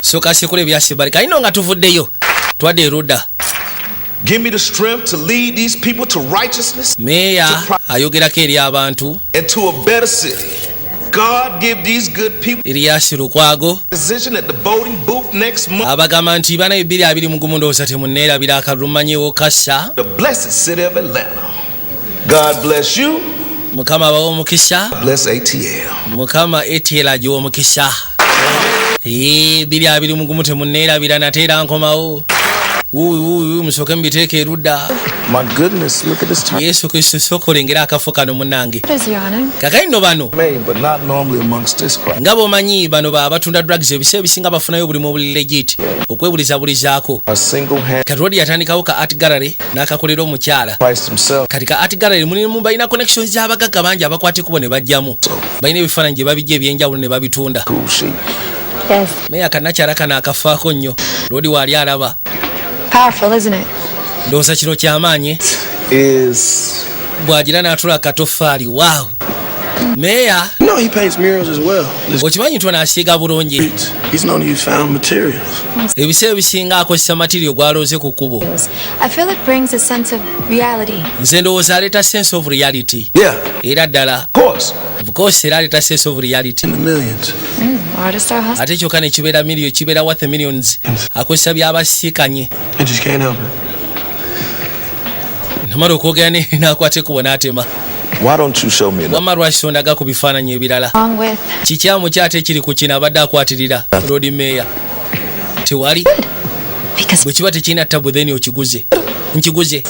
soka sekole byasibarika ino nga tuvuddeyo twadde eruda. Give me the strength to lead these people to righteousness. Meya ayogerako eri abantu and to a better city. God give these good people Elias Lukwago decision at the voting booth next month. abagamba nti bana 2020 ndowooza temunneerabira akalumanyiewo kassa. The blessed city of Atlanta. God bless you. Mukama abawe omukisa. Bless ATL. Mukama ATL agiwa omukisa. 2020 temunneerabira nateera nkomawo. Musooke mbiteeke erudda. My goodness, look at this time. Yesu Kristo sokolengera akafo kano munnange. Kakayino bano But not normally amongst this crowd. nga bw'omanyi bano batunda drugs ebiseera ebisinga bafunayo buli mu buli legit okwebulizabulizaako. A single hand Kati Rodi yatandikawo ka art gallery n'akakolera omukyala. Christ himself. Kati ka art gallery mulimu balina connections z'abagagga bangi abakwata ekkubo ne bajjamu. Balina ebifaananyi gye babijja ebyenjawulo ne babitunda. Cool sheep. Yes. Meya kannakyala kano akafaako nnyo. Rodi waali alaba. Powerful, isn't it? Ndowooza kino kyamaanyi. Is Bw'agira n'atula akatoffaali. Wow. Meya No, he paints murals as well. okimanyi twa n'asiiga bulungi. He's known to use found materials. Ebiseera ebisinga akozesa material gw'alooze ku kkubo. I feel it brings a sense of reality. Nze ndowooza aleeta sense of reality. yeah, Era ddala. of course. Of course era aleeta sense of reality. In the millions. Artists are hustling. Ate kyokka ne kibeera million kibeera worth millions. Akozesa by'abasiikanye. I just can't help it. Namala okwogera n'akwata ekkubo n'atema. Why don't you show me enough? Wamma lwaki sondaga ku bifaananyi ebirala. Along with Kikyamu kyate ekiri ku kino abadde akwatirira Lord Mayor. Tewali because bwe kiba tekirina tabu then okiguze. Nkiguze.